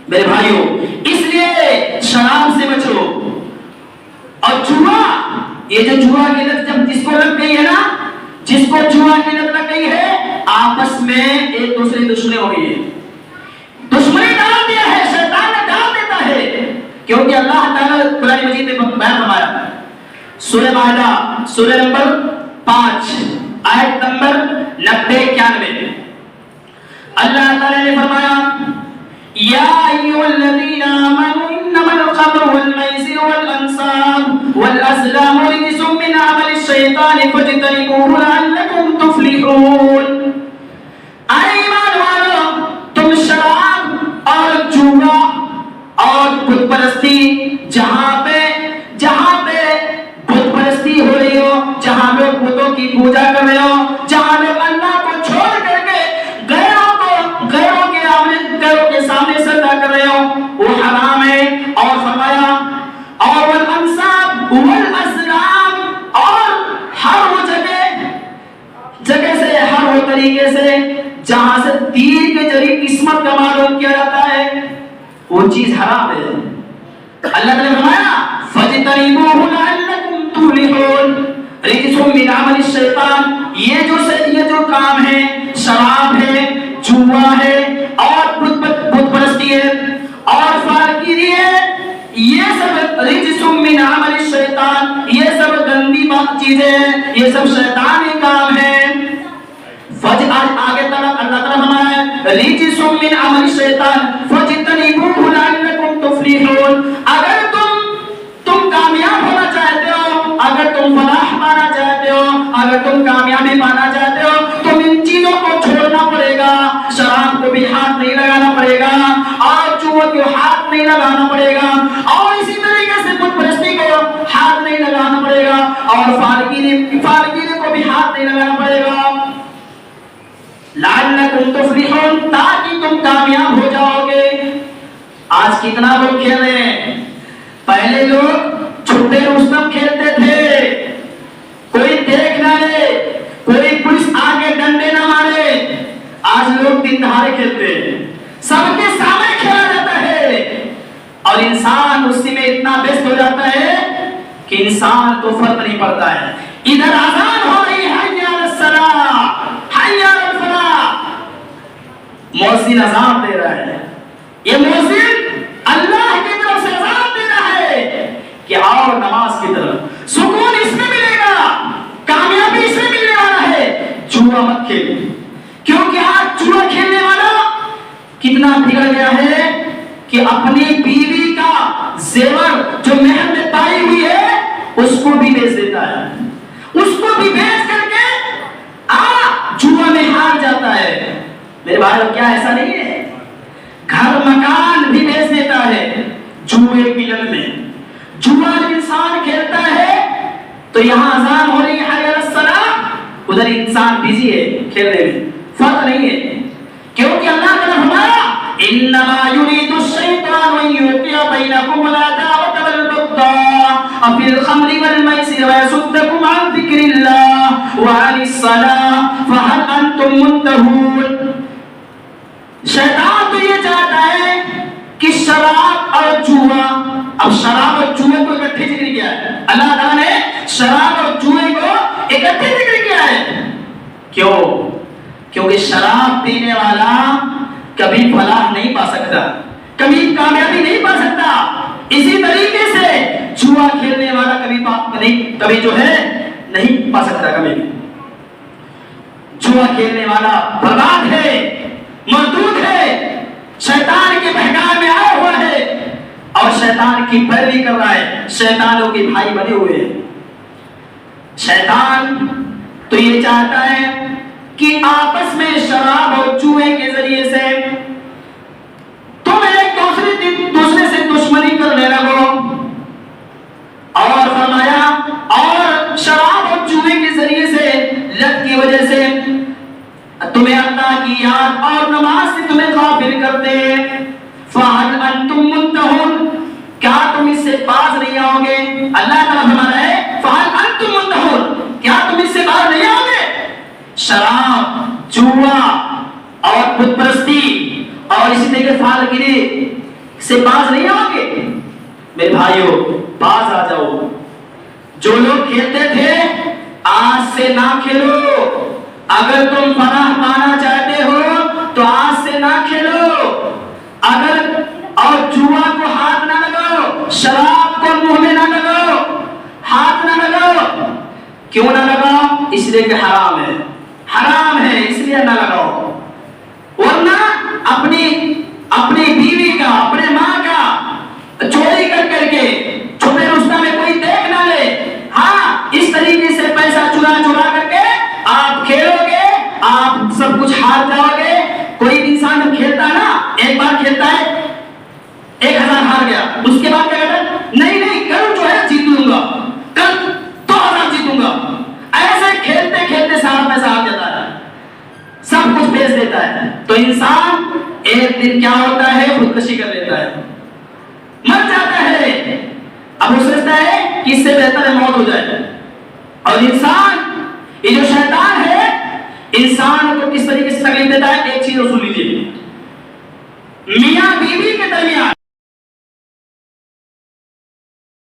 میرے بھائیوں اس لیے شراب سے بچو. اور جوا، یہ جو جوا کی لت جب جس کو لگ گئی ہے نا، جس کو جوا کی لت لگ گئی ہے، آپس میں ایک دوسرے دشمنی ہو گئی ہے. دشمنی ڈال دیا ہے، شیطان نے ڈال دیتا ہے. کیونکہ اللہ تعالیٰ قرآن مجید میں بیان فرمایا سورہ مائدہ سورہ نمبر 5 آیت نمبر 90-91. اللہ تعالیٰ نے فرمایا یا ایھا الذین آمنوا انما الخمر والمیسر والانصاب والازلام رجس من عمل الشیطان فاجتنبوہ لعلکم تفلحون. اے ایمان والو، تم شراب اور جوا اور بت پرستی، جہاں پہ بت پرستی ہو رہی ہو، جہاں لوگ بتوں کی پوجا کر رہے ہو، جہاں لوگ اللہ کو چھوڑ کر کے غیروں کے سامنے سجدہ کر رہے ہو، وہ حرام ہے. اور فرمایا اور والانصاب والازلام، اور ہر وہ جگہ سے، ہر وہ طریقے سے جہاں سے تیر کے ذریعے قسمت کا معلوم کیا جاتا ہے، وہ چیز حرام ہے. اللہ تعالیٰ نے فرمایا فَاجْتَنِبُوهُ لَعَلَّكُمْ تُفْلِحُونَ. رِجْسٌ مِّنْ عَمَلِ الشَّيْطَانِ، یہ جو کام ہے، شراب ہے، جوا ہے اور بت پرستی ہے اور فارگیری ہے، یہ سب رِجْسٌ مِّنْ عَمَلِ الشَّيْطَانِ، یہ سب گندی چیزیں ہیں، یہ سب شیطانی کام ہے. آگے تک اللہ تعالیٰ فرمایا رِجْسٌ مِّنْ عَمَلِ الشَّيْطَانِ فَاجْتَنِبُوهُ لَعَلَّكُمْ تُفْلِحُونَ. اگر تم کامیاب ہونا چاہتے ہو، اگر تم فلاح پانا چاہتے ہو، اگر تم کامیابی پانا چاہتے ہو، تو ان چیزوں کو چھوڑنا پڑے گا. شراب کو بھی ہاتھ نہیں لگانا پڑے گا، اور جوا کو ہاتھ نہیں لگانا پڑے گا، اور اسی طریقے سے بت پرستی کو ہاتھ نہیں لگانا پڑے گا، اور فارگیری کو بھی ہاتھ نہیں لگانا پڑے گا. لعلکم تفلحون، تاکہ تم کامیاب ہو جاؤ گے. آج کتنا لوگ کھیل رہے ہیں. پہلے لوگ چھٹے رستم کھیلتے تھے، کوئی دیکھ نہ لے، کوئی پولیس آگے ڈنڈے نہ مارے. آج لوگ دن دہاڑے کھیلتے ہیں، سب کے سامنے کھیلا جاتا ہے، اور انسان اسی میں اتنا ویست ہو جاتا ہے کہ انسان کو فرق نہیں پڑتا ہے. ادھر اذان ہو رہی ہے حی علی الصلاۃ، حی علی الفلاح، مؤذن اذان دے رہا ہے. یہ مؤذن اللہ کی طرف سے اذان دے رہا ہے کہ آؤ نماز کی طرف. سکون اس میں ملے گا، کامیابی اس میں ملنے والا ہے. جوا مت کھیل، کیونکہ آج جوا کھیلنے والا کتنا بگڑ گیا ہے کہ اپنی بیوی کا زیور جو محل میں پائی ہوئی ہے اس کو بھی بیچ دیتا ہے، اس کو بھی بیچ کر کے جوا میں ہار جاتا ہے. میرے بھائیو کیا ایسا نہیں ہے؟ گھر مکان بھی بیچ دیتا ہے جوئے کی لت میں. جوا جب انسان کھیلتا ہے تو یہاں اذان ہو رہی ہے حی علی الصلاۃ، ادھر انسان بزی ہے کھیلنے میں، فرق نہیں ہے. کیونکہ اللہ تعالیٰ فرمایا انما یرید الشیطان ان یوقع بینکم العداوۃ والبغضاء فی الخمر والمیسر ویصدکم عن ذکر اللہ وعن الصلاۃ فہل انتم منتہون. شیطان تو یہ چاہتا ہے کہ شراب اور جوا، اب شراب اور جوے کو اکٹھے ذکر کیا ہے. اللہ تعالیٰ نے شراب اور جوے کو اکٹھے ذکر کیا ہے. کیوں؟ کیونکہ شراب پینے والا کبھی فلاح نہیں پا سکتا، کبھی کامیابی نہیں پا سکتا. اسی طریقے سے جوا کھیلنے والا کبھی جو ہے نہیں پا سکتا. کبھی جوا کھیلنے والا برباد ہے، مردود ہے، شیطان کے بہکار میں آیا ہوا ہے اور شیطان کی پیروی کر رہا ہے، شیطانوں کے بھائی بنے ہوئے ہیں. شیطان تو یہ چاہتا ہے کہ آپس میں شراب اور جوئے کے ذریعے سے تم ایک دوسرے سے دشمنی کرنے لگو. اور فرمایا اور شراب اور جوئے کے ذریعے سے لت کی وجہ سے تمہیں اللہ کی یاد اور نماز سے تمہیں غافل کر دے. فَهَلْ أَنْتُمْ مُنْتَهُونَ، کیا تم اس سے باز نہیں آؤ گے؟ اللہ تعالیٰ فرما رہا ہے فَهَلْ أَنْتُمْ مُنْتَهُونَ، کیا تم اس سے باز نہیں آؤ گے؟ شراب، جوا اور بت پرستی اور اسی طریقے فالگیری، سے باز نہیں آؤ گے؟ میرے بھائیوں باز آ جاؤ. جو لوگ کھیلتے تھے آج سے نہ کھیلو. اگر تم فلاح پانا چاہتے ہو تو آج سے نہ کھیلو. اگر اور جوا کو ہاتھ نہ لگاؤ, شراب کو منہ میں نہ لگاؤ, ہاتھ نہ لگاؤ. کیوں نہ لگاؤ؟ اس لیے کہ حرام ہے, حرام ہے اس لیے نہ لگاؤ. ورنہ اپنی بیوی کا, اپنے ماں کا چوری کر کے چھپے رستم میں کوئی دیکھ نہ لے. ہاں اس طریقے سے پیسہ چرا کر کے آپ کھیلو گے, آپ سب کچھ ہار جاؤ گے. کوئی انسان جب کھیلتا ہے نا, ایک بار کھیلتا ہے 1000 ہار گیا, اس کے بعد کیا کہتا ہے؟ نہیں کل جو ہے جیت لوں گا, کل 2000 جیتوں گا. ایسے کھیلتے کھیلتے سارا پیسہ ہار جاتا ہے, سب کچھ بیچ دیتا ہے. تو انسان ایک دن کیا ہوتا ہے؟ خودکشی کر لیتا ہے, مر جاتا ہے. اب وہ سوچتا ہے کہ اس سے بہتر ہے موت ہو جائے. اور انسان, یہ جو شیطان ہے, انسان کو کس طریقے سے تکلیف دیتا ہے؟ ایک چیز سن لیجیے. میاں بیوی کے درمیان